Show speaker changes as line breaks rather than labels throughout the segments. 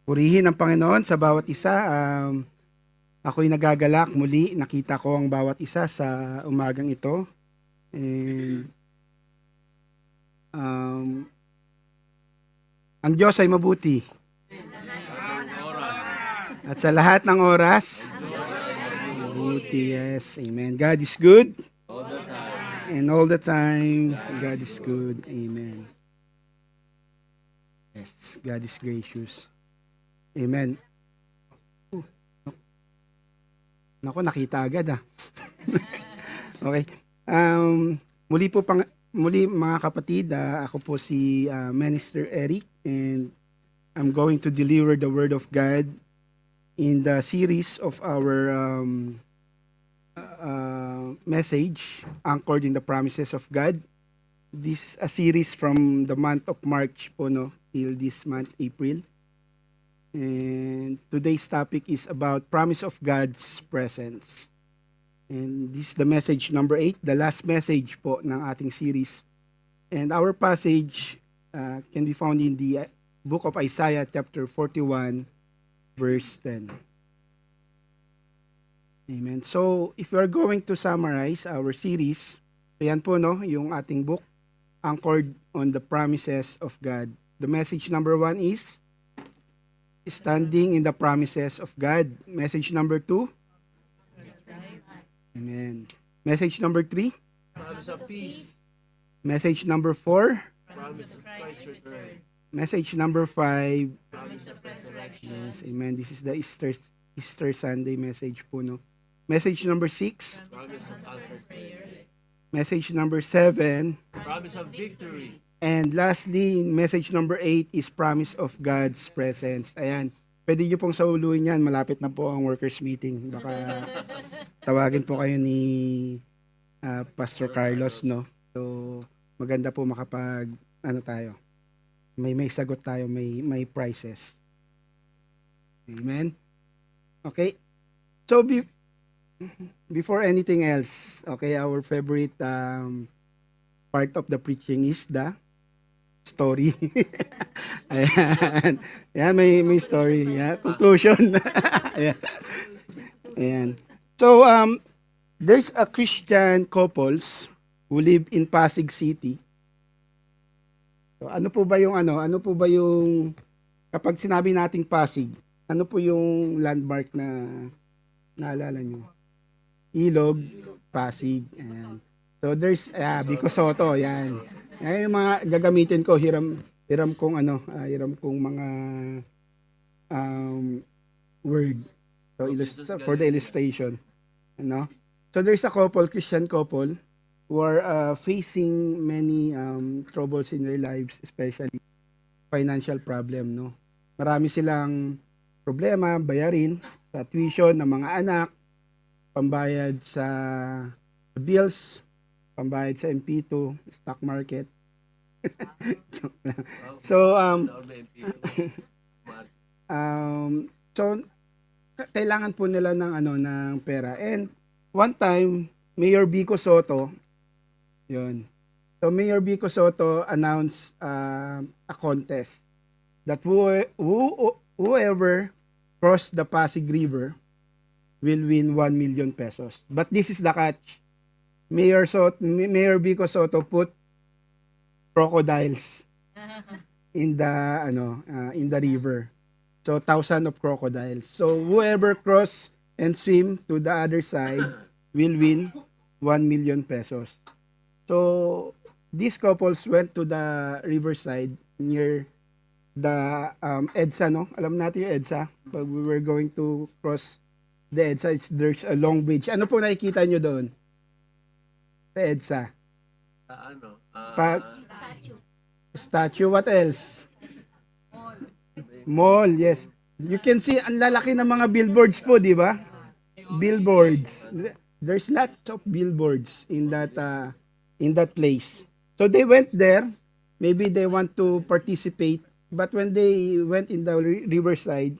Purihin ang Panginoon sa bawat isa. Ako'y nagagalak muli. Nakita ko ang bawat isa sa umagang ito. And, ang Diyos ay mabuti. At sa lahat ng oras, mabuti, yes. Amen. God is good. And all the time, God is good. Amen. Yes, God is gracious. Amen. Naku, nakita agad Okay. Muli mga kapatid, ako po si Minister Eric, and I'm going to deliver the Word of God in the series of our message anchored in the promises of God. This a series from the month of March po, no, till this month, April. And today's topic is about promise of God's presence. And this is the message number 8, the last message po ng ating series. And our passage can be found in the book of Isaiah chapter 41, verse 10. Amen. So, if we are going to summarize our series, ayan po, no, yung ating book, anchored on the promises of God. The message number 1 is standing in the promises of God. Message number 2. Amen. Message number 3.
Promise of peace.
Message number 4.
Promise of Christ's return.
Message number 5.
Promise of resurrection.
Yes, amen. This is the Easter Sunday message po, no. Message number 6.
Promise of answered prayer.
Message number 7.
Promise of victory.
And lastly, message number 8 is promise of God's presence. Ayan. Pwede nyo pong sauluin yan. Malapit na po ang workers meeting. Baka tawagin po kayo ni Pastor Carlos, no? So, maganda po makapag, tayo. May sagot tayo, may prizes. Amen? Okay? So, before anything else, okay, our favorite part of the preaching is the story. Ayan. Ayan, may story. Yeah, conclusion. Ayan. Ayan. So, there's a Christian couples who live in Pasig City. So, ano po ba yung kapag sinabi nating Pasig, ano po yung landmark na naalala nyo? Ilog, Pasig. Ayan. So, there's Bico Soto, yan. Yan yung mga gagamitin ko, hiram kong mga word. So, for the illustration. Ano? So, there's a couple, Christian couple, who are facing many troubles in their lives, especially financial problem, no? Marami silang problema, bayarin sa tuition ng mga anak, pambayad sa bills, pambayad sa MP2, stock market. So, so kailangan po nila ng pera. And one time, Mayor Bico Soto, yun. So, Mayor Bico Soto announced a contest that whoever crossed the Pasig River will win 1 million pesos. But this is the catch. Mayor Bico Soto put crocodiles in the river. So 1,000 of crocodiles. So whoever cross and swim to the other side will win 1 million pesos. So these couples went to the riverside near the EDSA, no? Alam natin yung EDSA. Pag we were going to cross the EDSA, there's a long bridge. Ano po nakikita nyo doon? Sa EDSA. Statue. What else? Mall, yes. You can see, ang lalaki ng mga billboards po, di ba? Billboards. There's lots of billboards in that place. So they went there. Maybe they want to participate. But when they went in the riverside,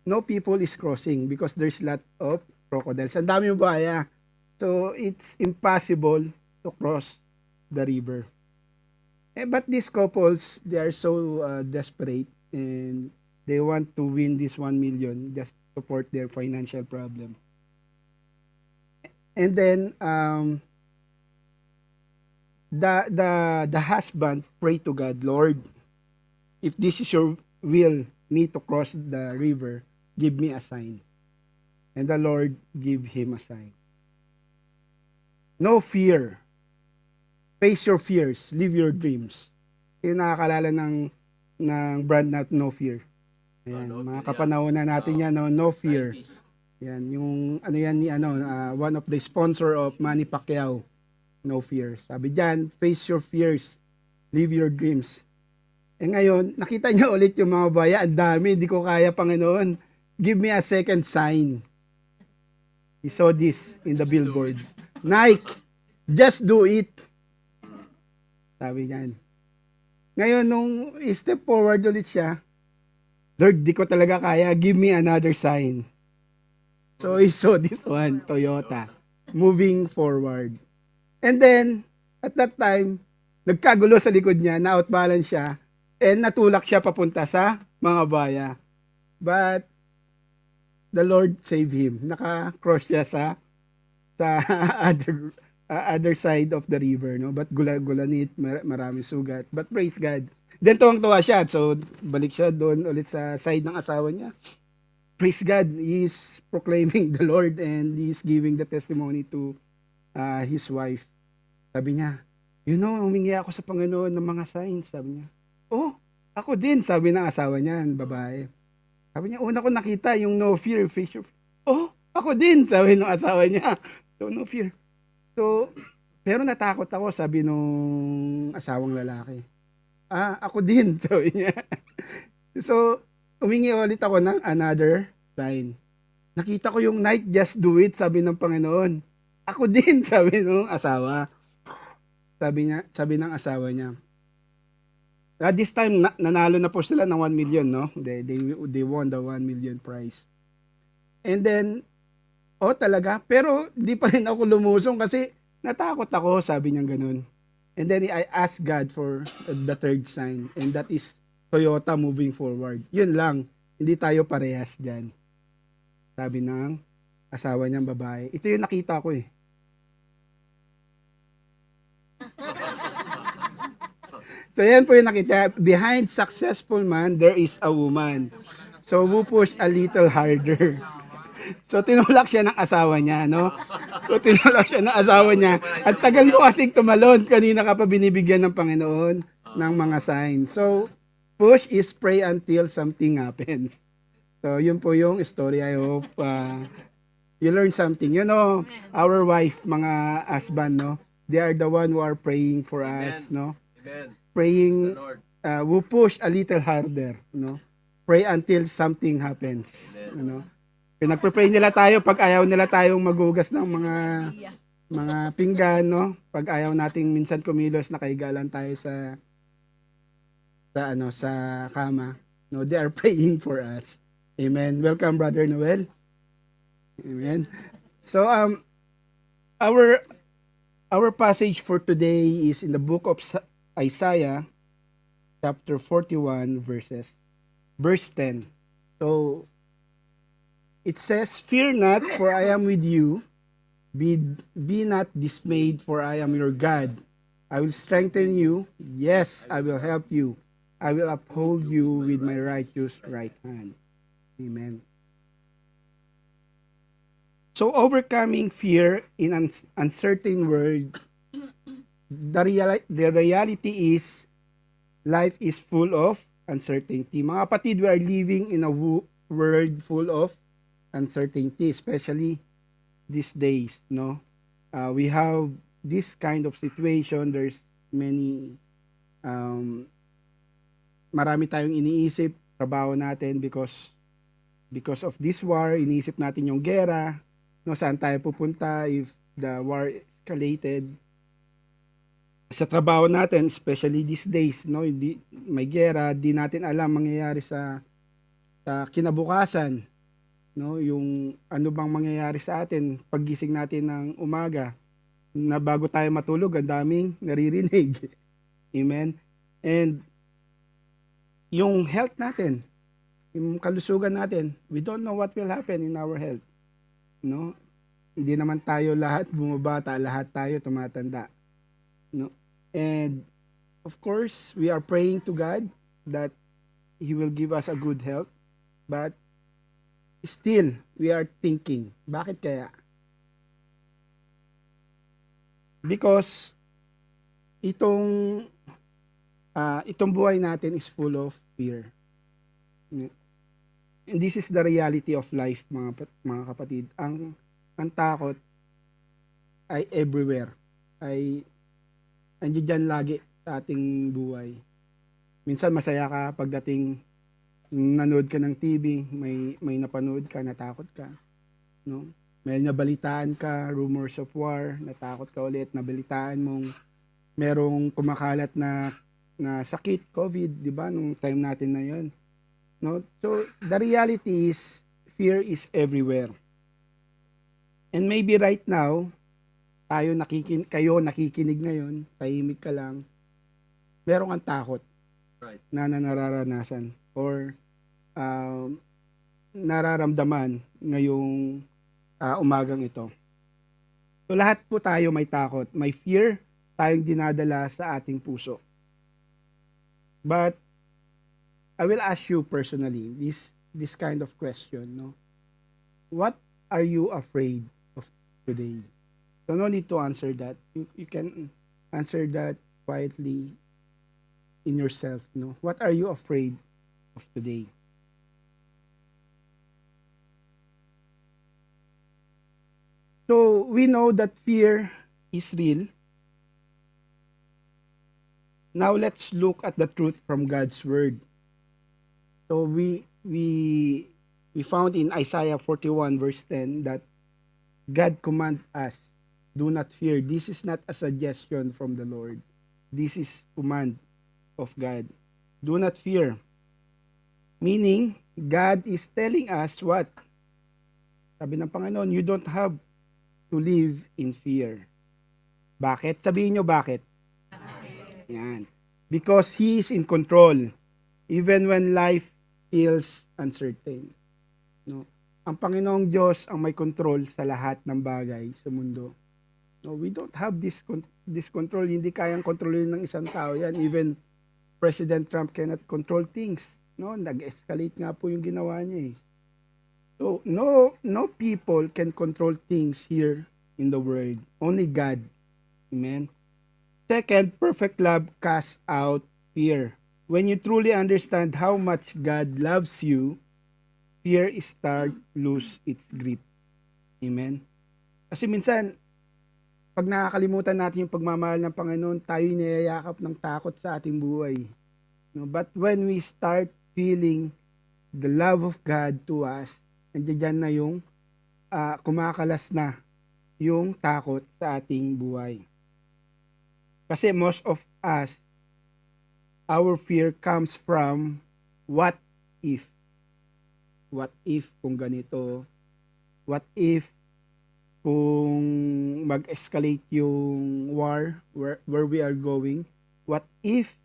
no people is crossing because there's lot of crocodiles. Ang dami yung buhaya. So it's impossible to cross the river. But these couples, they are so desperate, and They want to win this 1 million just to support their financial problem. And then the husband prayed to God, Lord, if this is your will, me to cross the river, give me a sign. And the Lord gave him a sign. No fear. Face your fears. Live your dreams. Yung nakakalala ng brand na No Fear. Ayan,
No
mga
fear,
kapanahonan natin yan, no fear.
90s.
Yan, yung ano yan ni one of the sponsor of Manny Pacquiao. No fear. Sabi diyan, face your fears. Live your dreams. Eh ngayon, nakita niyo ulit yung mga baya, ang dami, hindi ko kaya, Panginoon. Give me a second sign. He saw this in the billboard. Nike, just do it. Sabi niyan. Ngayon, nung step forward ulit siya, Lord, di ko talaga kaya, give me another sign. So he saw this one, Toyota, moving forward. And then, at that time, nagkagulo sa likod niya, na-outbalance siya, and natulak siya papunta sa mga baya. But, the Lord saved him. Naka-cross siya sa other side of the river, no? But gulanit, marami sugat. But praise God. Then tuwang-tuwa siya. So, balik siya doon ulit sa side ng asawa niya. Praise God. He is proclaiming the Lord and he is giving the testimony to his wife. Sabi niya, humingi ako sa Panginoon ng mga signs. Sabi niya, oh, ako din. Sabi ng asawa niya, babae. Sabi niya, una ko nakita yung no fear, face your fear. Oh, ako din, sabi ng asawa niya. So, no fear. So, pero natakot ako, sabi nung asawang lalaki. Ako din, sabi niya. So, humingi ulit ako ng another sign. Nakita ko yung night, just do it, sabi ng Panginoon. Ako din, sabi nung asawa. Sabi ng asawa niya. This time, nanalo na po sila ng 1 million, no? They won the 1 million prize. And then, talaga? Pero, di pa rin ako lumusong kasi natakot ako, sabi niya ganun. And then, I asked God for the third sign. And that is Toyota moving forward. Yun lang. Hindi tayo parehas dyan. Sabi ng asawa niyang babae. Ito yung nakita ko eh. So yan po yung nakita. Behind successful man, there is a woman. So who push a little harder. So tinulak siya ng asawa niya, no? So tinulak siya ng asawa niya. At tagal mo kasing tumalon. Kanina ka pa binibigyan ng Panginoon ng mga signs. So push is pray until something happens. So yun po yung story. I hope you learn something. You know, our wife, mga husband, no? They are the one who are praying for us, no?
Amen.
Praying,
Praise the Lord.
we push a little harder, no? Pray until something happens, you know? Pinagpe-pray nila tayo pag ayaw nila tayong magugas ng mga pinggan, no? Pag ayaw nating minsan kumilos, nakahiga lang tayo sa kama, no? They are praying for us. Amen. Welcome, Brother Noel. Amen. So our passage for today is in the book of Isaiah, chapter 41, verse 10. So, it says, "Fear not, for I am with you. Be not dismayed, for I am your God. I will strengthen you. Yes, I will help you. I will uphold you with my righteous right hand." Amen. So, overcoming fear in an uncertain world, the reality is life is full of uncertainty. Mga kapatid, we are living in a world full of uncertainty, especially these days, no? We have this kind of situation. There's many marami tayong iniisip, trabaho natin because of this war, iniisip natin yung gera, no, saan tayo pupunta if the war escalated. Sa trabaho natin, especially these days, no, may gera, di natin alam mangyayari sa kinabukasan, no, yung ano bang mangyayari sa atin paggising natin ng umaga, na bago tayo matulog, ang daming naririnig. Amen. And yung health natin, Yung kalusugan natin, we don't know what will happen in our health. No? Hindi naman tayo lahat bumabata, lahat tayo tumatanda. No? And of course, we are praying to God that He will give us a good health. But still, we are thinking, bakit kaya? Because itong buhay natin is full of fear. And this is the reality of life, mga kapatid. Ang takot ay everywhere. Ay andiyan lagi sa ating buhay. Minsan masaya ka pagdating nanood ka ng TV, may napanood ka, natakot ka, no? May nabalitaan ka, rumors of war, natakot ka ulit, nabalitaan mong merong kumakalat na sakit, COVID, di ba, nung time natin na 'yon. No? So, the reality is, fear is everywhere. And maybe right now, kayo nakikinig ngayon, tahimik ka lang, merong ang takot
Right.
na nararanasan or nararamdaman ngayong umagang ito. So lahat po tayo may takot, may fear tayong dinadala sa ating puso. But I will ask you personally this kind of question, no? What are you afraid of today? So no need to answer that. You can answer that quietly in yourself, no? What are you afraid of today? So we know that fear is real. Now let's look at the truth from God's word. So we found in Isaiah 41 verse 10 that God commands us, do not fear. This is not a suggestion from the Lord. This is command of God. Do not fear. Meaning, God is telling us what? Sabi ng Panginoon, you don't have to live in fear. Bakit? Sabihin nyo bakit? Yan. Because He is in control. Even when life feels uncertain. No? Ang Panginoong Diyos ang may control sa lahat ng bagay sa mundo. No, we don't have this control. Hindi kayang kontrolin ng isang tao yan. Even President Trump cannot control things. No, nag-escalate nga po yung ginawa niya eh. So, no people can control things here in the world. Only God. Amen. Second, perfect love casts out fear. When you truly understand how much God loves you, fear starts lose its grip. Amen. Kasi minsan, pag nakakalimutan natin yung pagmamahal ng Panginoon, tayo niyayakap ng takot sa ating buhay. No, but when we start feeling the love of God to us, nandiyan na yung kumakalas na yung takot sa ating buhay. Kasi most of us, our fear comes from what if? What if kung ganito? What if kung mag-escalate yung war where we are going? What if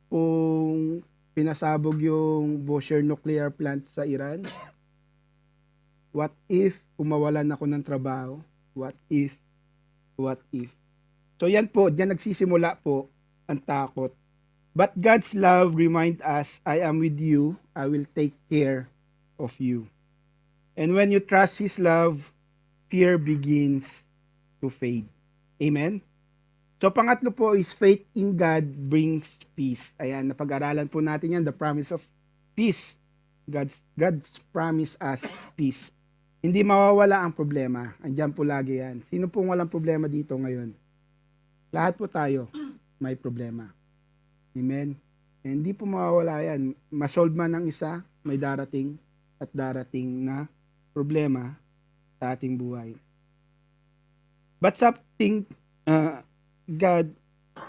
kung pinasabog yung Bushehr nuclear plant sa Iran? What if kung mawalan ako ng trabaho? What if? What if? So yan po, diyan nagsisimula po ang takot. But God's love reminds us, I am with you, I will take care of you. And when you trust His love, fear begins to fade. Amen? So pangatlo po is faith in God brings peace. Ayan, napag-aralan po natin yan, the promise of peace. God's promise us peace. Hindi mawawala ang problema. Andiyan po lagi yan. Sino pong walang problema dito ngayon? Lahat po tayo may problema. Amen? Hindi po mawawala yan. Masolve man ng isa, may darating at darating na problema sa ating buhay. But something God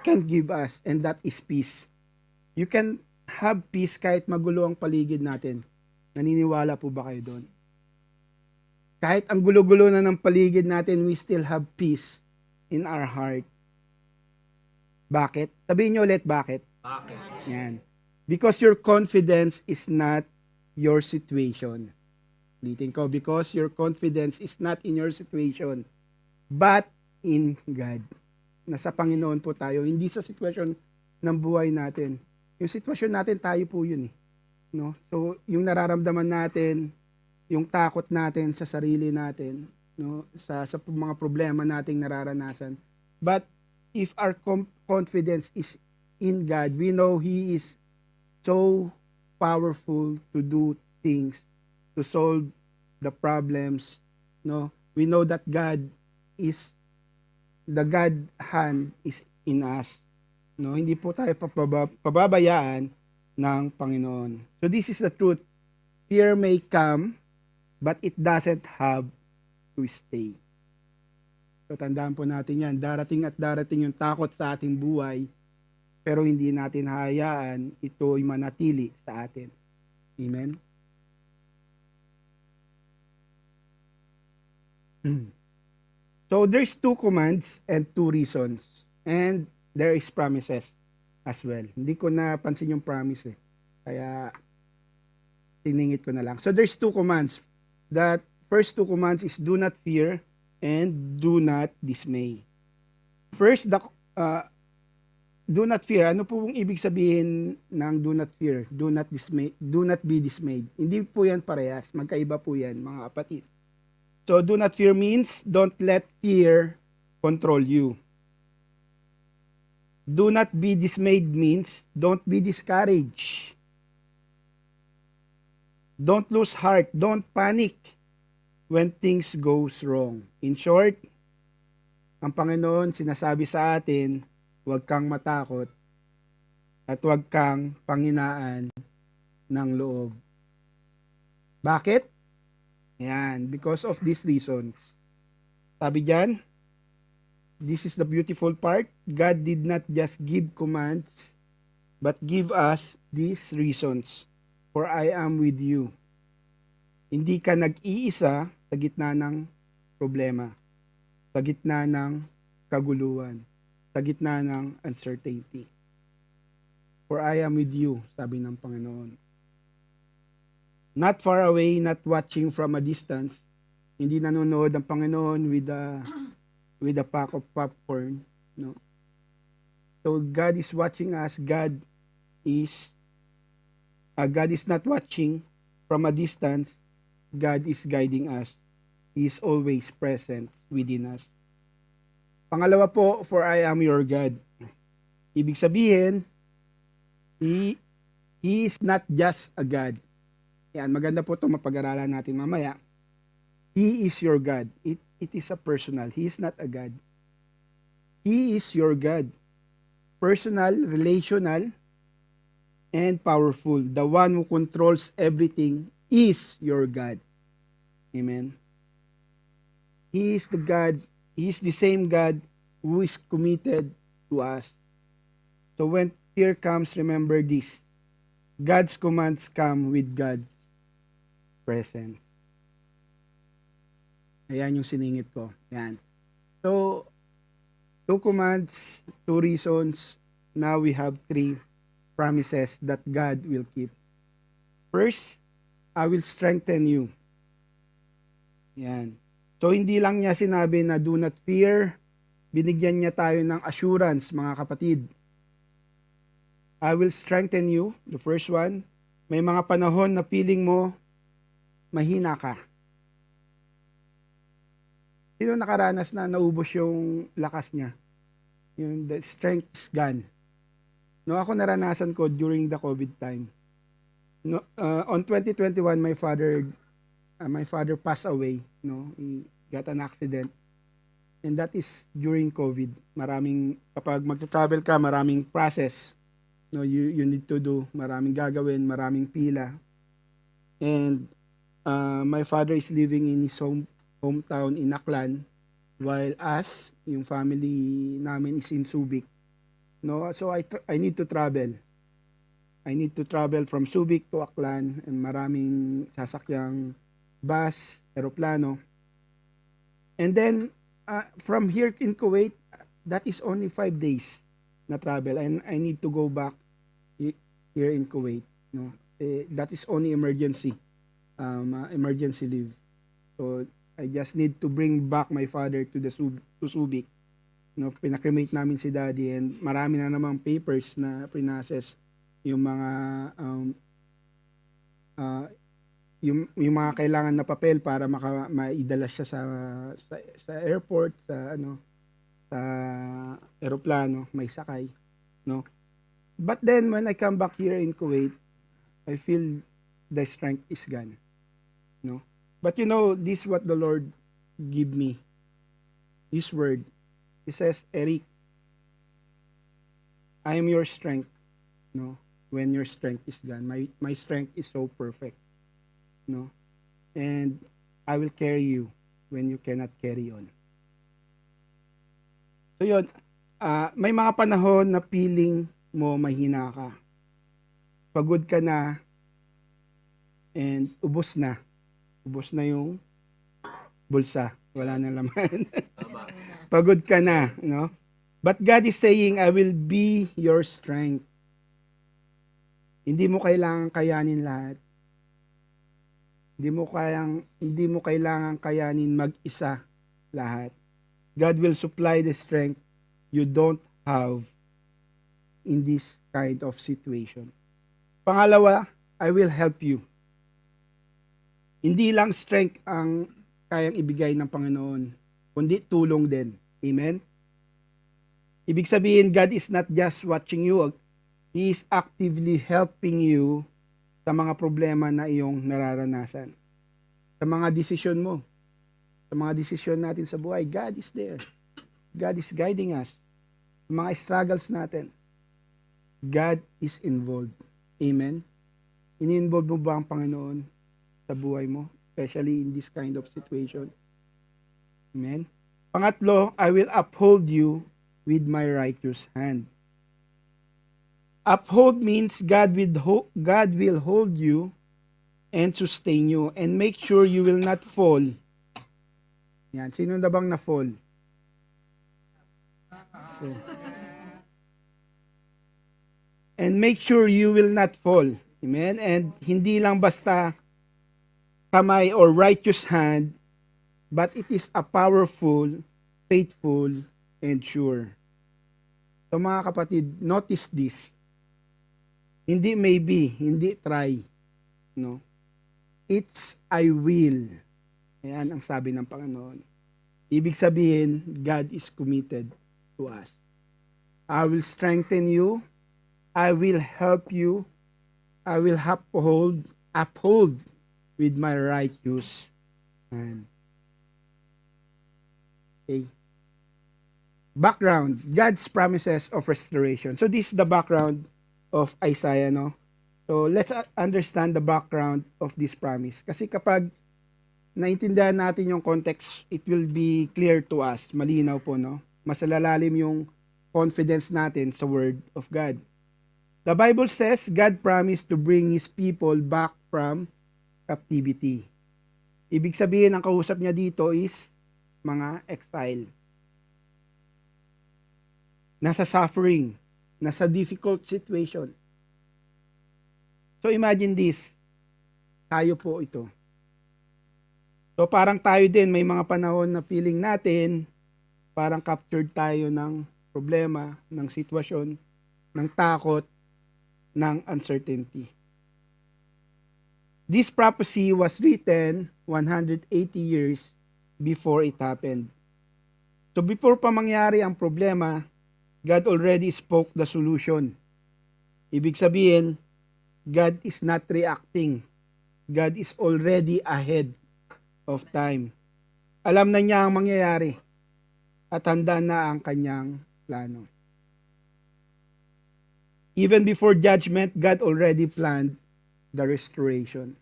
can give us, and that is peace. You can have peace kahit magulo ang paligid natin. Naniniwala po ba kayo doon? Kahit ang gulo-gulo na ng paligid natin, we still have peace in our heart. Bakit? Sabihin nyo ulit, bakit?
Bakit?
Yan. Because your confidence is not your situation. Ulitin ko, because your confidence is not in your situation, but in God. Nasa Panginoon po tayo, hindi sa sitwasyon ng buhay natin. Yung sitwasyon natin, tayo po yun eh. No? So, yung nararamdaman natin, yung takot natin sa sarili natin, no? sa mga problema nating nararanasan. But if our confidence is in God, we know He is so powerful to do things, to solve the problems. No? We know that the God hand is in us. No? Hindi po tayo pababayaan ng Panginoon. So this is the truth. Fear may come, but it doesn't have to stay. So tandaan po natin yan. Darating at darating yung takot sa ating buhay, pero hindi natin hayaan ito'y manatili sa atin. Amen? So there's 2 commands and 2 reasons. And there is promises as well. Hindi ko napansin yung promise eh. Kaya tiningit ko na lang. So there's 2 commands. That first 2 commands is do not fear and do not dismay. First, do not fear. Ano po ibig sabihin ng do not fear? Do not dismay. Do not be dismayed. Hindi po yan parehas. Magkaiba po yan, mga kapatid. So, do not fear means don't let fear control you. Do not be dismayed means don't be discouraged. Don't lose heart. Don't panic when things goes wrong. In short, ang Panginoon sinasabi sa atin, huwag kang matakot at huwag kang panghinaan ng loob. Bakit? Yan, because of this reason. Sabi diyan, this is the beautiful part. God did not just give commands, but give us these reasons. For I am with you. Hindi ka nag-iisa sa gitna ng problema, sa gitna ng kaguluhan, sa gitna ng uncertainty. For I am with you, sabi ng Panginoon. Not far away, not watching from a distance. Hindi nanonood ang Panginoon with a pack of popcorn. No. So God is watching us. God is not watching from a distance. God is guiding us. He is always present within us. Pangalawa po, for I am your God. Ibig sabihin, He is not just a God. Yan, maganda po ito, mapag-aralan natin mamaya. He is your God. It is a personal. He is not a God. He is your God. Personal, relational, and powerful. The one who controls everything is your God. Amen. He is the God. He is the same God who is committed to us. So when fear comes, remember this. God's commands come with God's presence. Ayan yung siningit ko. Ayan. So, 2 commands, 2 reasons. Now we have 3 promises that God will keep. First, I will strengthen you. Ayan. So, hindi lang niya sinabi na do not fear. Binigyan niya tayo ng assurance, mga kapatid. I will strengthen you. The first one. May mga panahon na feeling mo mahina ka. Sino nakaranas na naubos yung lakas niya? Yung the strength is gone. No, ako naranasan ko during the COVID time. No, on 2021, my father passed away. No, he got an accident. And that is during COVID. Kapag mag-travel ka, maraming process. No, you need to do. Maraming gagawin, maraming pila. And my father is living in his hometown in Aklan, while us, yung family namin is in Subic. No, so I need to travel. I need to travel from Subic to Aklan, and maraming sasakyang bus, eroplano. And then from here in Kuwait, that is only 5 days na travel, and I need to go back here in Kuwait. No, That is only emergency. Emergency leave. So, I just need to bring back my father to Subic. Pinakremate namin si daddy and marami na namang papers na prinocess yung mga yung mga kailangan na papel para maidala siya sa airport, sa eroplano, may sakay, no? But then when I come back here in Kuwait, I feel the strength is gone, no? But this is what the Lord give me, His word. He says, Eric, I am your strength, no? When your strength is gone, my strength is so perfect, no? And I will carry you when you cannot carry on. So yun, may mga panahon na feeling mo mahina ka. Pagod ka na and ubos na. Ubos na yung bulsa. Wala na laman. Pagod ka na, no? But God is saying, I will be your strength. Hindi mo kailangan kayanin lahat. Hindi mo kailangan kayanin mag-isa lahat. God will supply the strength you don't have in this kind of situation. Pangalawa, I will help you. Hindi lang strength ang kayang ibigay ng Panginoon, kundi tulong din. Amen? Ibig sabihin, God is not just watching you. He is actively helping you sa mga problema na iyong nararanasan. Sa mga desisyon mo. Sa mga desisyon natin sa buhay, God is there. God is guiding us. Sa mga struggles natin, God is involved. Amen? Ini-involve mo ba ang Panginoon sa buhay mo? Especially in this kind of situation. Amen? Pangatlo, I will uphold you with my righteous hand. Uphold means God will hold you and sustain you and make sure you will not fall. Yan. Sino na bang na-fall? And make sure you will not fall. Amen? And hindi lang basta kamay or righteous hand, but it is a powerful, faithful, and sure. So mga kapatid, notice this. Hindi maybe, hindi try. No? It's I will. Ayan ang sabi ng Panginoon. Ibig sabihin, God is committed to us. I will strengthen you. I will help you. I will uphold with my righteous hand. Okay. Background, God's promises of restoration. So this is the background of Isaiah, no? So let's understand the background of this promise. Kasi kapag naintindihan natin yung context, it will be clear to us. Malinaw po, no? Mas lalalim yung confidence natin sa word of God. The Bible says God promised to bring His people back from captivity. Ibig sabihin, ang kausap niya dito is mga exile. Nasa suffering, nasa difficult situation. So imagine this, tayo po ito. So parang tayo din, may mga panahon na feeling natin, parang captured tayo ng problema, ng sitwasyon, ng takot, ng uncertainty. This prophecy was written 180 years before it happened. So before pa mangyari ang problema, God already spoke the solution. Ibig sabihin, God is not reacting. God is already ahead of time. Alam na niya ang mangyayari at handa na ang kanyang plano. Even before judgment, God already planned the restoration.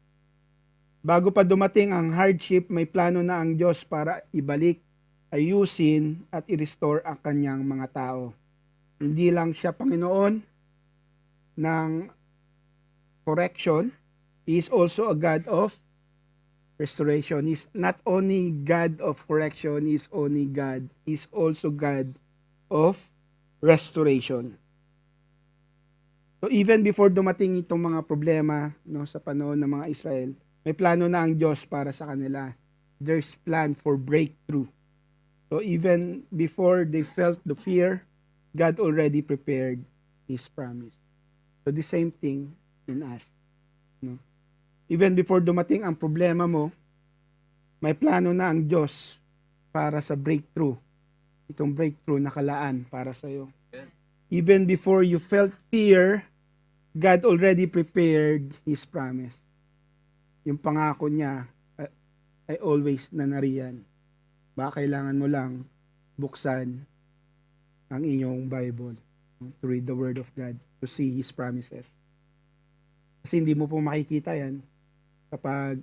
Bago pa dumating ang hardship, may plano na ang Diyos para ibalik, ayusin at i-restore ang kanyang mga tao. Hindi lang siya Panginoon ng correction, He is also a God of restoration. He's not only God of correction, He's also God of restoration. So even before dumating itong mga problema, no, sa panahon ng mga Israel, may plano na ang Diyos para sa kanila. There's plan for breakthrough. So even before they felt the fear, God already prepared His promise. So the same thing in us. No? Even before dumating ang problema mo, may plano na ang Diyos para sa breakthrough. Itong breakthrough nakalaan para sa iyo. Even before you felt fear, God already prepared His promise. Yung pangako niya ay always nanariyan. Baka kailangan mo lang buksan ang inyong Bible to read the Word of God, to see His promises. Kasi hindi mo po makikita yan kapag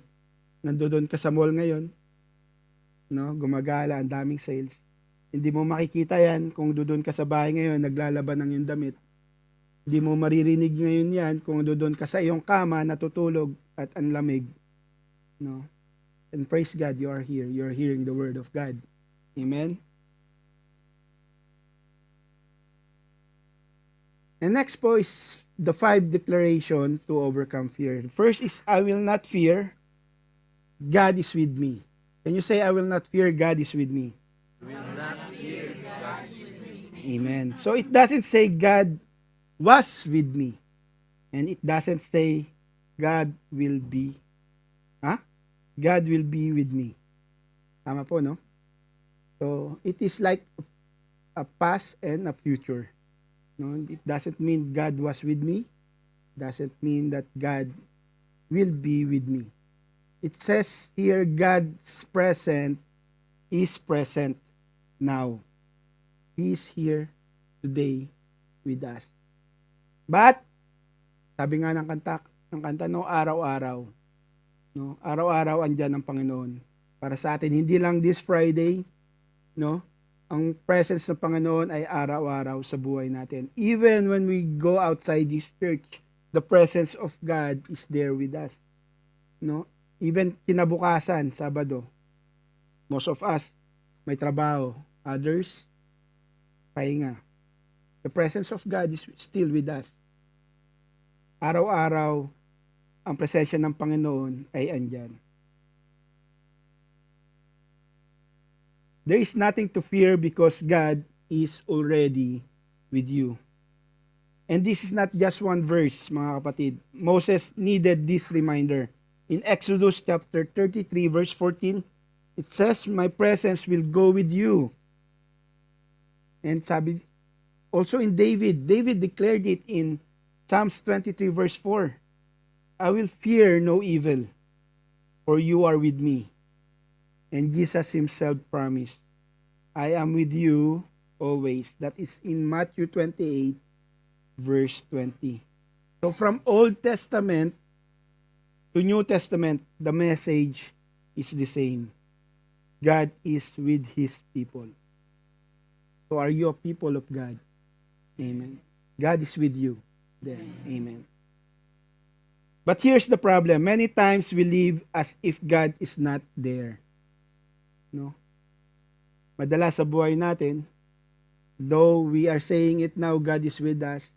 nandoon ka sa mall ngayon, no, gumagala, ang daming sales. Hindi mo makikita yan kung doon ka sa bahay ngayon, naglalaban ng iyong damit. Hindi mo maririnig ngayon yan kung doon ka sa iyong kama, natutulog at ang lamig. No? And praise God, you are here. You are hearing the Word of God. Amen? And next po is the 5 declaration to overcome fear. First is, I will not fear. God is with me. Can you say, I will not fear, God is with me? Amen. So it doesn't say God was with me. And it doesn't say God will be. God will be with me. Tama po, no? So it is like a past and a future. No? It doesn't mean God was with me. Doesn't mean that God will be with me. It says here God's present is present now. He is here today with us. But, sabi nga ng kanta, no, araw-araw. No, araw-araw andyan ang Panginoon. Para sa atin, hindi lang this Friday, no, ang presence ng Panginoon ay araw-araw sa buhay natin. Even when we go outside this church, the presence of God is there with us. No? Even kinabukasan, Sabado, most of us may trabaho, others pahinga. The presence of God is still with us. Araw-araw, ang presensya ng Panginoon ay andyan. There is nothing to fear because God is already with you. And this is not just one verse, mga kapatid. Moses needed this reminder. In Exodus chapter 33, verse 14, it says, my presence will go with you. And sabi, also in David declared it in Psalms 23 verse 4. I will fear no evil, for you are with me. And Jesus himself promised, I am with you always. That is in Matthew 28 verse 20. So from Old Testament to New Testament, the message is the same. God is with His people. So are you a people of God? Amen. God is with you. Then, amen. But here's the problem. Many times we live as if God is not there. No? Madalas sa buhay natin, though we are saying it now, God is with us,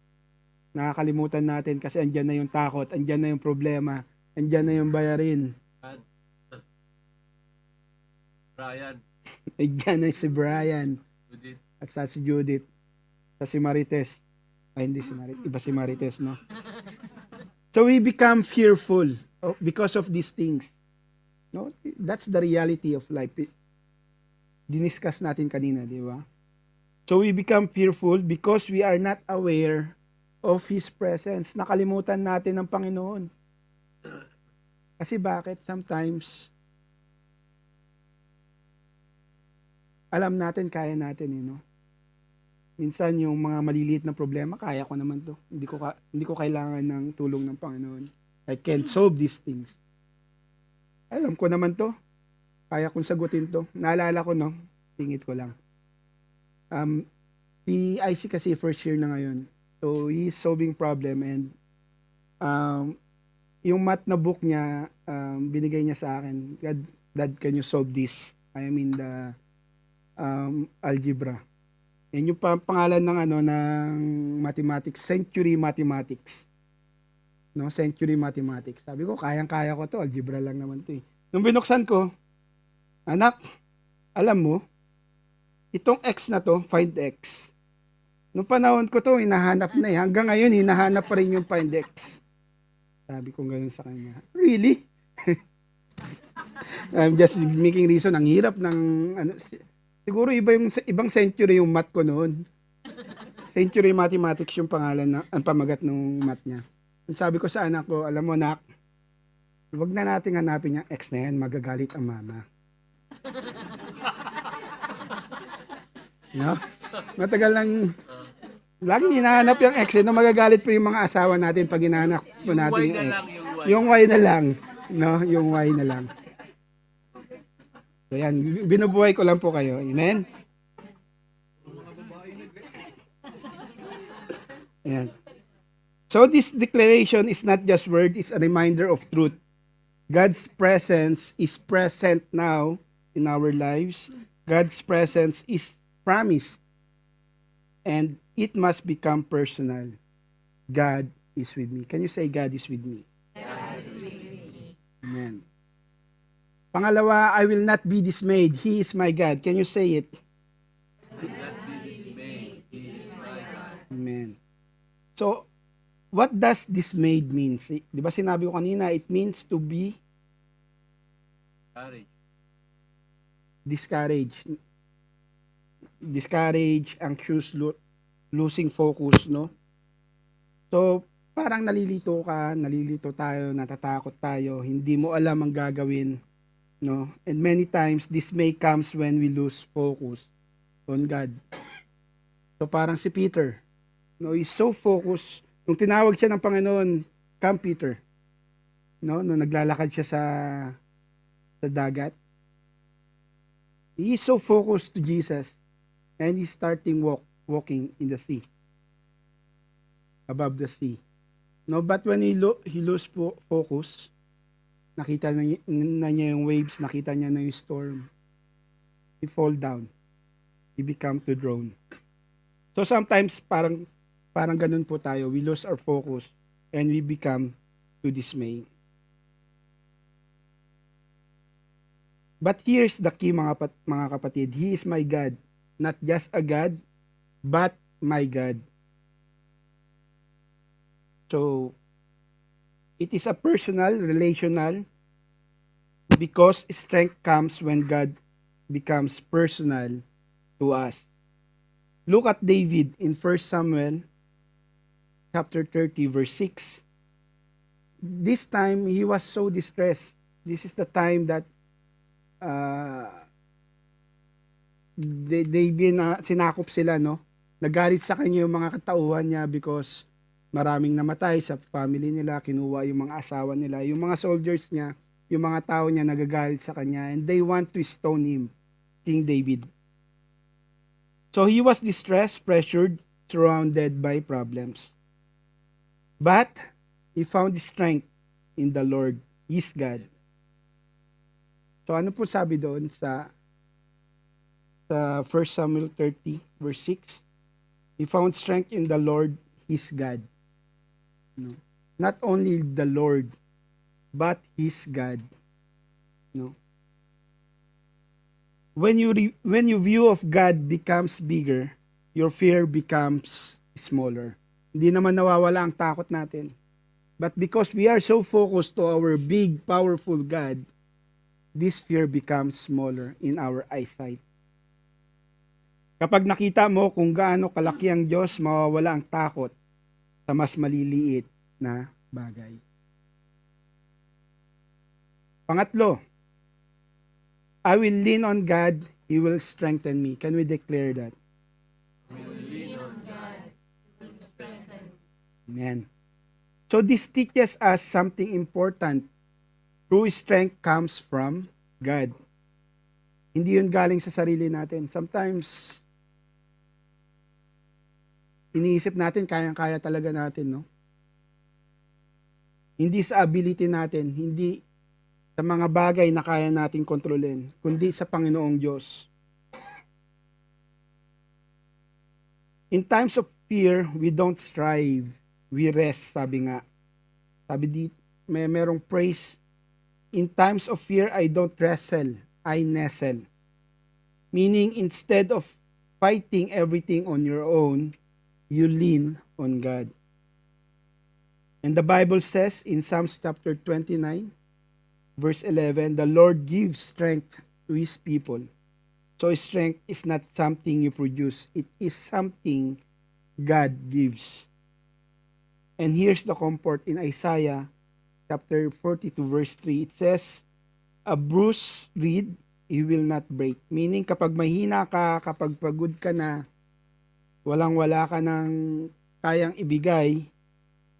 nakakalimutan natin kasi andyan na yung takot, andyan na yung problema, andyan na yung bayarin.
Brian.
Andyan na si Brian.
Judith.
At sa si Judith. Sa si Marites. Ay, hindi si Marites. Iba si Marites, no? So we become fearful because of these things. No? That's the reality of life. Diniscuss natin kanina, di ba? So we become fearful because we are not aware of His presence. Nakalimutan natin ang Panginoon. Kasi bakit? Sometimes, alam natin, kaya natin, no? Minsan yung mga maliliit na problema, kaya ko naman to. Hindi ko kailangan ng tulong ng Panginoon. I can solve these things. Alam ko naman to. Kaya kong sagutin to. Naalala ko, no? Tingit ko lang. Si IC kasi first year na ngayon. So, he's solving problem and yung math na book niya, binigay niya sa akin. Dad, can you solve this? I mean the algebra. Yan yung pangalan ng ng mathematics, Century Mathematics. No, Century Mathematics. Sabi ko, kayang-kaya ko to, algebra lang naman to eh. Nung binuksan ko, anak, alam mo, itong x na to, find x. Nung panahon ko to, hinahanap na eh. Hanggang ngayon, hinahanap pa rin yung find x. Sabi ko ganun sa kanya, really? I'm just making reason, ang hirap ng, siguro ibang century yung math ko noon. Century Mathematics yung pangalan, ang pamagat ng math niya. Sabi ko sa anak ko, alam mo nak, huwag na natin hanapin yung x na yan, magagalit ang mama. No? Matagal lang, lagi hinahanap yung ex, no? Magagalit po yung mga asawa natin pag hinahanap po natin yung ex. Yung Y na lang. No? Yung Y na lang. So yan, binubuhay ko lang po kayo. Amen? Ayan. So this declaration is not just word, it's a reminder of truth. God's presence is present now in our lives. God's presence is promised. And it must become personal. God is with me. Can you say God is with me? God is with me. Amen. Pangalawa, I will not be dismayed. He is my God. Can you say it? I will not be dismayed. He is my God. Amen. So, what does dismayed mean? Di ba sinabi ko kanina, it means to be discouraged. Discouraged, anxious, losing focus, no? So, parang nalilito ka, nalilito tayo, natatakot tayo, hindi mo alam ang gagawin, no? And many times, dismay comes when we lose focus on God. So, parang si Peter, no? He's so focused. Nung tinawag siya ng Panginoon, come Peter, no? Nung naglalakad siya sa dagat, he is so focused to Jesus. And he's starting walking in the sea. Above the sea. No, but when he lose focus, nakita na niya yung waves, nakita niya na yung storm. He fall down. He become to drown. So sometimes parang ganun po tayo. We lose our focus and we become to dismay. But here's the key mga kapatid. He is my God. Not just a God, but my God. So, it is a personal, relational, because strength comes when God becomes personal to us. Look at David in 1 Samuel chapter 30, verse 6. This time, he was so distressed. This is the time that sinakop sila, no? Nagalit sa kanya yung mga katauhan niya because maraming namatay sa family nila, kinuha yung mga asawa nila, yung mga soldiers niya, yung mga tao niya nagagalit sa kanya, and they want to stone him, King David. So he was distressed, pressured, surrounded by problems. But he found strength in the Lord, his God. So ano po sabi doon sa 1 Samuel 30, verse 6? He found strength in the Lord, his God. No? Not only the Lord, but his God. No? When your view of God becomes bigger, your fear becomes smaller. Hindi naman nawawala ang takot natin. But because we are so focused to our big, powerful God, this fear becomes smaller in our eyesight. Kapag nakita mo kung gaano kalaki ang Diyos, mawawala ang takot sa mas maliliit na bagay. Pangatlo, I will lean on God, He will strengthen me. Can we declare that? I will lean on God, He will strengthen me. Amen. So this teaches us something important. True strength comes from God. Hindi yun galing sa sarili natin. Sometimes, iniisip natin, kayang-kaya talaga natin, no? Hindi sa ability natin, hindi sa mga bagay na kaya natin kontrolin, kundi sa Panginoong Diyos. In times of fear, we don't strive. We rest, sabi nga. Sabi di, merong praise. In times of fear, I don't wrestle. I nestle. Meaning, instead of fighting everything on your own, you lean on God. And the Bible says in Psalms chapter 29, verse 11, the Lord gives strength to His people. So strength is not something you produce. It is something God gives. And here's the comfort in Isaiah chapter 42 verse 3. It says, a bruised reed, he will not break. Meaning kapag mahina ka, kapag pagod ka na, walang-wala ka ng kayang ibigay,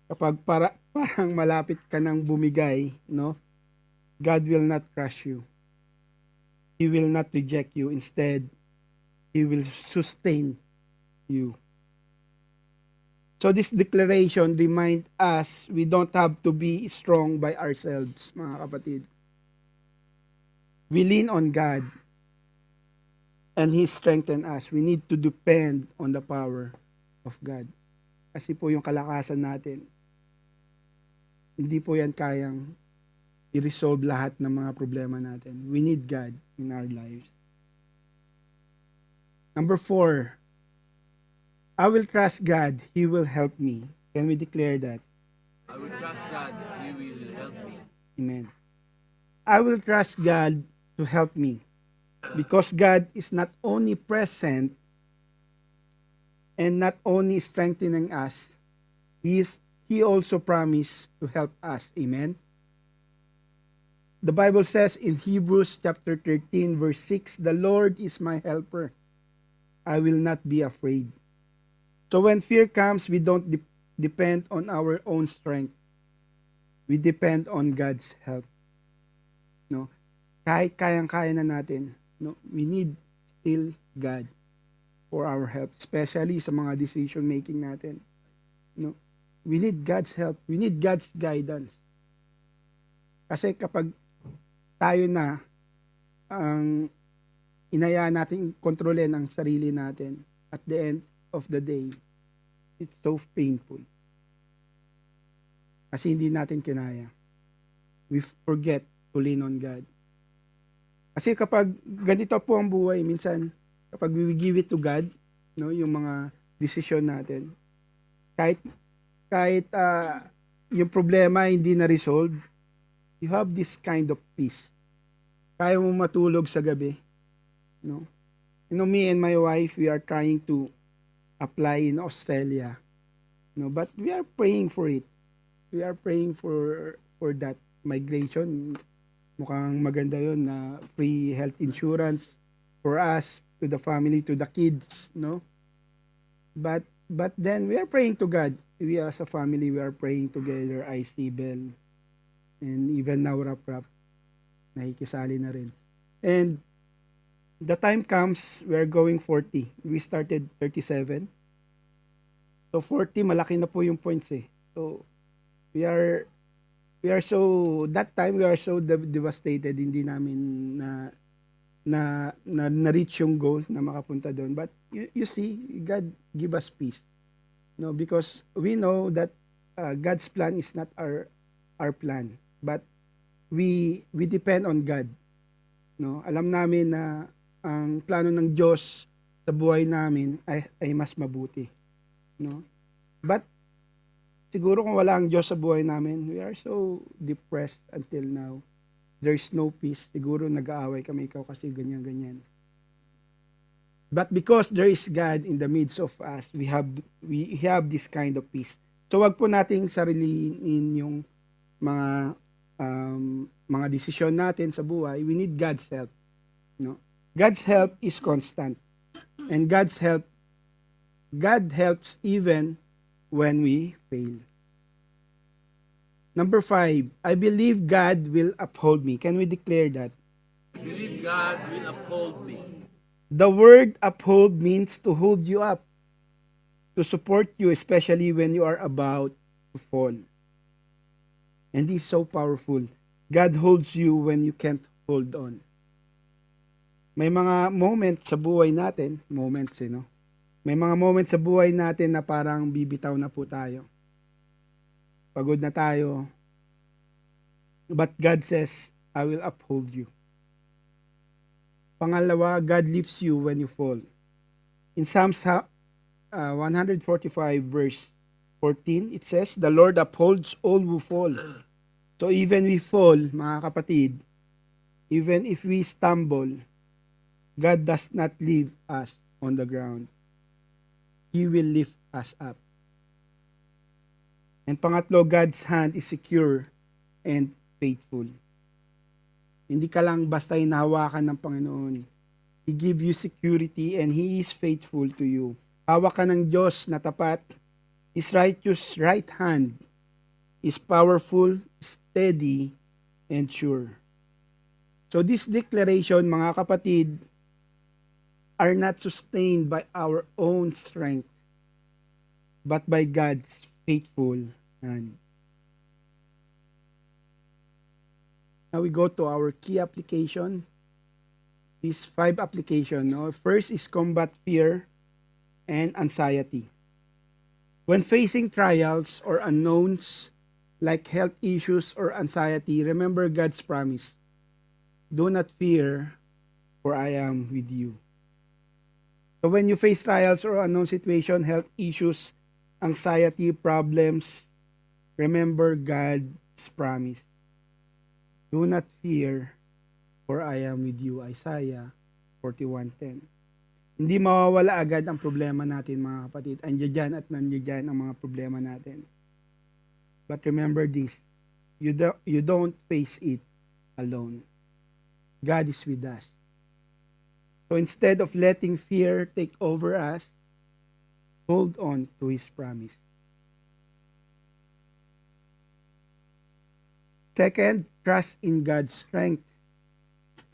kapag parang malapit ka nang bumigay, no? God will not crush you. He will not reject you. Instead, He will sustain you. So this declaration reminds us we don't have to be strong by ourselves, mga kapatid. We lean on God and He strengthens us. We need to depend on the power of God. Kasi po yung kalakasan natin, hindi po yan kayang i-resolve lahat ng mga problema natin. We need God in our lives. Number 4, I will trust God. He will help me. Can we declare that?
I will trust God. He will help me.
Amen. I will trust God to help me. Because God is not only present and not only strengthening us, He also promised to help us. Amen. The Bible says in Hebrews chapter 13 verse 6, the Lord is my helper. I will not be afraid. So when fear comes, we don't depend on our own strength. We depend on God's help. No? Kahit kayang-kaya na natin, no? We need still God for our help, especially sa mga decision making natin. No? We need God's help. We need God's guidance. Kasi kapag tayo na ang inayaan natin kontrolin ang sarili natin, at the end of the day, it's so painful. Kasi hindi natin kinaya. We forget to lean on God. Kasi kapag ganito po ang buhay, minsan, kapag we give it to God, no, yung mga desisyon natin, kahit yung problema hindi na resolve, you have this kind of peace. Kaya mo matulog sa gabi. No? You know, me and my wife, we are trying to apply in Australia. No, but we are praying for it. We are praying for that migration. Mukhang maganda yun na free health insurance for us, to the family, to the kids, no? But then we are praying to God. We as a family, we are praying together. I see Bell. And even now, Rap, nakikisali na rin. And the time comes, we are going 40. We started 37. So 40, malaki na po yung points eh. So we are so, that time we are so devastated, hindi namin na reach yung goal na makapunta doon. But you see, God give us peace. No, because we know that God's plan is not our plan. But we depend on God. No, alam namin na ang plano ng Diyos sa buhay namin ay mas mabuti. No? But siguro kung wala ang Diyos sa buhay namin, we are so depressed until now. There's no peace. Siguro nag-aaway kami, ikaw kasi ganyan. But because there is God in the midst of us, we have this kind of peace. So wag po nating sarilinin yung mga desisyon natin sa buhay. We need God's help. No? God's help is constant. And God helps even when we fail. Number 5, I believe God will uphold me. Can we declare that?
I believe God will uphold me.
The word uphold means to hold you up, to support you, especially when you are about to fall. And this is so powerful. God holds you when you can't hold on. May mga moments sa buhay natin, no? May mga moments sa buhay natin na parang bibitaw na po tayo. Pagod na tayo. But God says, I will uphold you. Pangalawa, God lifts you when you fall. In Psalms 145 verse 14, it says, the Lord upholds all who fall. So even we fall, mga kapatid, even if we stumble, God does not leave us on the ground. He will lift us up. And pangatlo, God's hand is secure and faithful. Hindi ka lang basta hinahawakan ng Panginoon. He give you security and He is faithful to you. Hawak ka ng Diyos na tapat. His righteous right hand is powerful, steady, and sure. So this declaration, mga kapatid, are not sustained by our own strength, but by God's faithful hand. Now we go to our key application. These 5 application. No? First is combat fear and anxiety. When facing trials or unknowns like health issues or anxiety, remember God's promise. Do not fear, for I am with you. So when you face trials or unknown situation, health issues, anxiety, problems, remember God's promise. Do not fear, for I am with you. Isaiah 41:10. Hindi mawawala agad ang problema natin, mga kapatid. Andiyan at nandiyan ang mga problema natin. But remember this, you don't face it alone. God is with us. So instead of letting fear take over us, hold on to His promise. Second, trust in God's strength.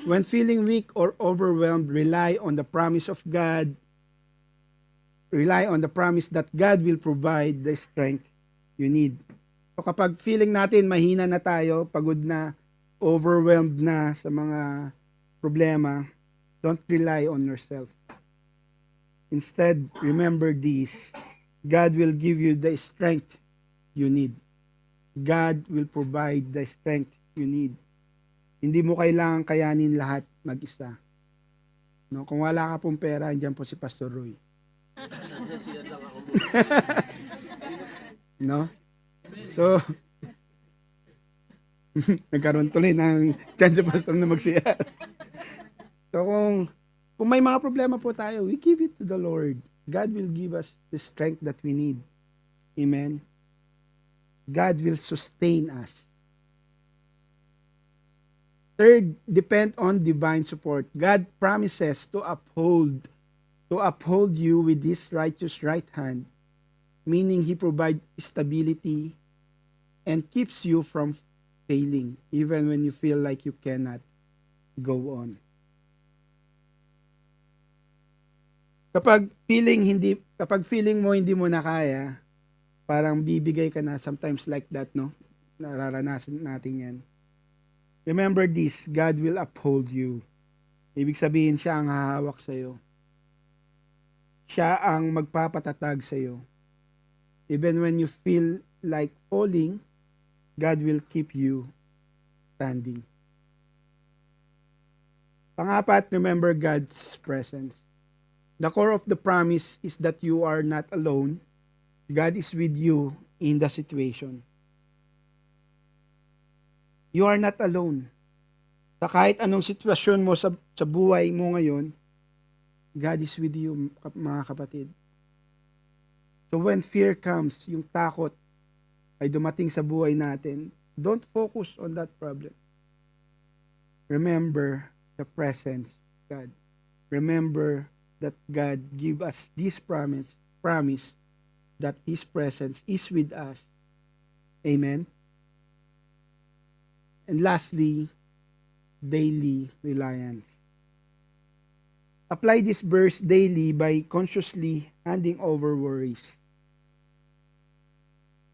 When feeling weak or overwhelmed, rely on the promise of God. Rely on the promise that God will provide the strength you need. So kapag feeling natin mahina na tayo, pagod na, overwhelmed na sa mga problema, don't rely on yourself. Instead, remember this. God will give you the strength you need. God will provide the strength you need. Hindi mo kailangan kayanin lahat mag-isa. No, kung wala ka pong pera, andyan po si Pastor Roy. No? So, nagkaroon tuloy ng chance si Pastor na mag-CR. So kung may mga problema po tayo, we give it to the Lord. God will give us the strength that we need. Amen. God will sustain us. Third, depend on divine support. God promises to uphold you with His righteous right hand, meaning He provides stability and keeps you from failing, even when you feel like you cannot go on. Kapag feeling mo hindi mo na kaya, parang bibigay ka na, sometimes like that, no? Nararanasan natin yan. Remember this, God will uphold you. Ibig sabihin, siya ang hahawak sa'yo. Siya ang magpapatatag sa'yo. Even when you feel like falling, God will keep you standing. Pangapat, remember God's presence. The core of the promise is that you are not alone. God is with you in the situation. You are not alone. Sa kahit anong sitwasyon mo sa buhay mo ngayon, God is with you, mga kapatid. So when fear comes, yung takot ay dumating sa buhay natin, don't focus on that problem. Remember the presence of God. Remember that God give us this promise that His presence is with us. Amen. And lastly, daily reliance. Apply this verse daily by consciously handing over worries.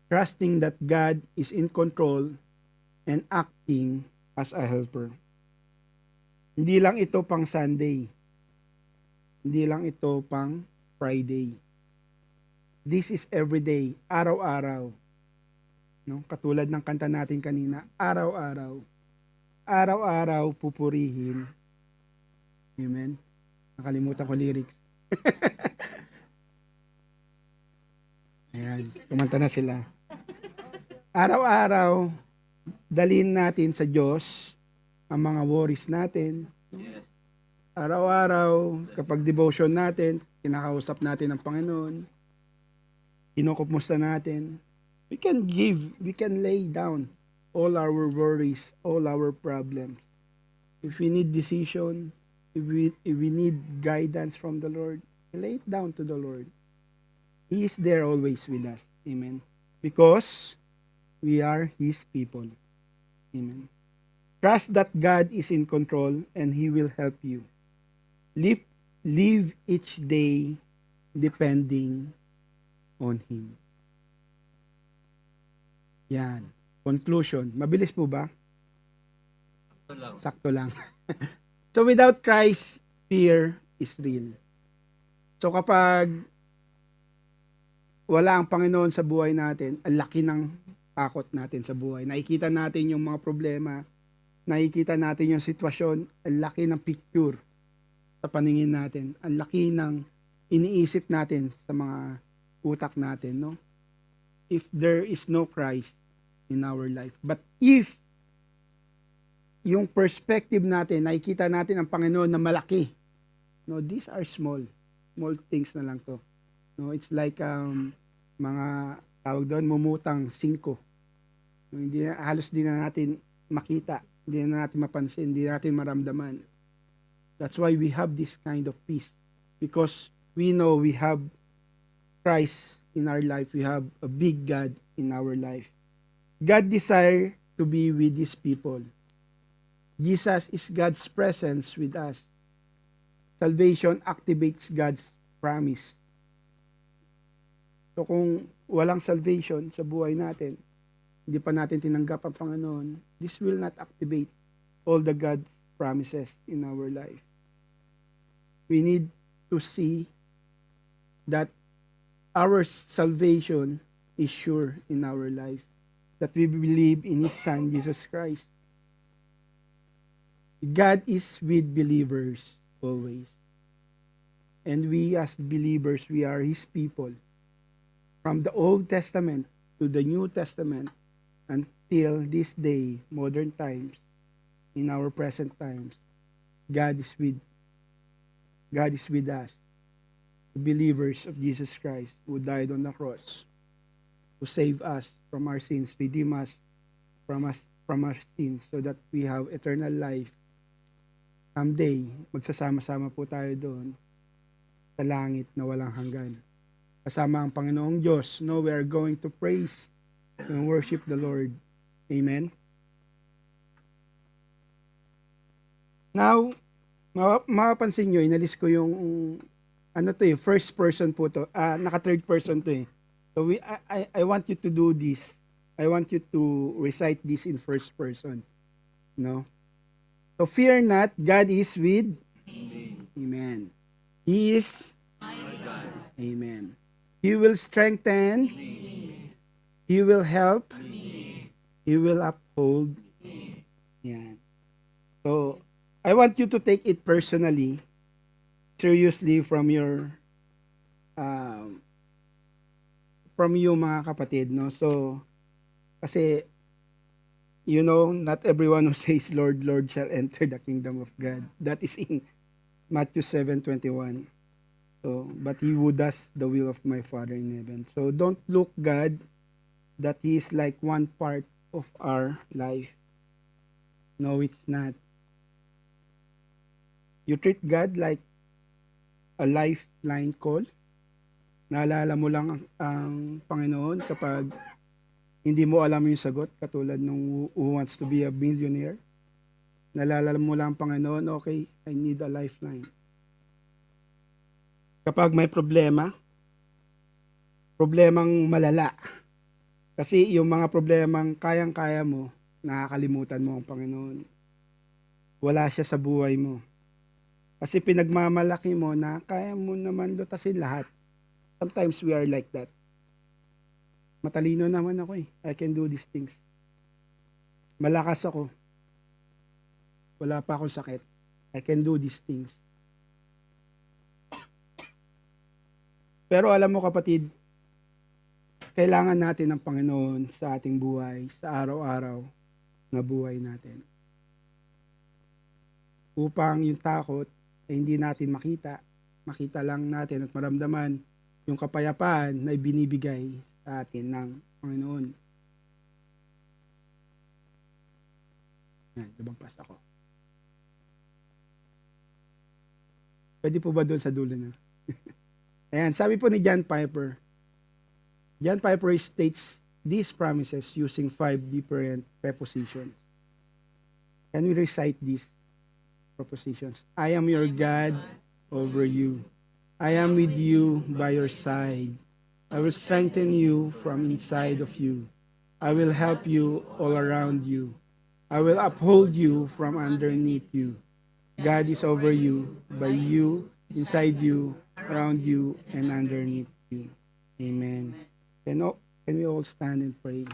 Trusting that God is in control and acting as a helper. Hindi lang ito pang Sunday. Hindi lang ito pang Friday. This is every day, araw-araw. No? Katulad ng kanta natin kanina, araw-araw. Araw-araw pupurihin. Amen. Nakalimutan ko lyrics. Ayan, kumanta na sila. Araw-araw, dalhin natin sa Diyos ang mga worries natin.
Yes.
Araw-araw, kapag devotion natin, kinakausap natin ang Panginoon. Kinukumusta natin. We can lay down all our worries, all our problems. If we need decision, if we need guidance from the Lord, lay it down to the Lord. He is there always with us. Amen. Because we are His people. Amen. Trust that God is in control and He will help you. Live each day depending on Him. Yan. Conclusion. Mabilis po ba?
Ito lang.
Sakto lang. So without Christ, fear is real. So kapag wala ang Panginoon sa buhay natin, ang laki ng takot natin sa buhay. Nakikita natin yung mga problema, nakikita natin yung sitwasyon, ang laki ng picture sa paningin natin, ang laki ng iniisip natin sa mga utak natin, no? If there is no Christ in our life. But if yung perspective natin, nakikita natin ang Panginoon na malaki, no, these are small things na lang to. No, it's like mga tawag doon, mumutang 5. No, hindi na, halos di na natin makita, hindi na natin mapansin, hindi natin maramdaman. That's why we have this kind of peace. Because we know we have Christ in our life. We have a big God in our life. God desires to be with His people. Jesus is God's presence with us. Salvation activates God's promise. So kung walang salvation sa buhay natin, hindi pa natin tinanggap ang Panginoon, this will not activate all the God's promises in our life. We need to see that our salvation is sure in our life, that we believe in His Son, Jesus Christ. God is with believers always. And we as believers, we are His people. From the Old Testament to the New Testament until this day, modern times, in our present times, God is with us, the believers of Jesus Christ who died on the cross, to save us from our sins, redeem us from our sins, so that we have eternal life. Someday, magsasama-sama po tayo doon sa langit na walang hanggan. Kasama ang Panginoong Diyos, no, we are going to praise and worship the Lord. Amen. Now, mapapansin nyo, inalis ko yung, first person po to. Naka-third person to eh. So I want you to do this. I want you to recite this in first person. No? So fear not, God is with me. Amen. He is my God. Amen. He will strengthen me. He will help me. He will uphold me. Yan. So I want you to take it personally, seriously from you mga kapatid, no? So kasi you know, not everyone who says Lord, Lord shall enter the kingdom of God. That is in Matthew 7:21. So, but he who does the will of my Father in heaven. So don't look God that He is like one part of our life. No, it's not. You treat God like a lifeline call. Naalala mo lang ang Panginoon kapag hindi mo alam yung sagot, katulad nung Who Wants to Be a Millionaire. Naalala mo lang ang Panginoon, okay, I need a lifeline. Kapag may problemang malala, kasi yung mga problemang kayang-kaya mo, nakakalimutan mo ang Panginoon. Wala siya sa buhay mo. Kasi pinagmamalaki mo na kaya mo naman lutasin lahat. Sometimes we are like that. Matalino naman ako eh. I can do these things. Malakas ako. Wala pa akong sakit. I can do these things. Pero alam mo kapatid, kailangan natin ng Panginoon sa ating buhay, sa araw-araw na buhay natin. Upang yung takot ay hindi natin makita lang natin at maramdaman yung kapayapaan na ibinibigay sa atin ng Panginoon. Yan, lumagpas ako. Pwede po ba doon sa dulo na? Ayan, sabi po ni John Piper. John Piper states these promises using 5 different prepositions. Can we recite these propositions? I am your God over you. I am with you by your side. I will strengthen you from inside of you. I will help you all around you. I will uphold you from underneath you. God is over you, by you, inside you, around you, and underneath you. Amen. Can we all stand and pray?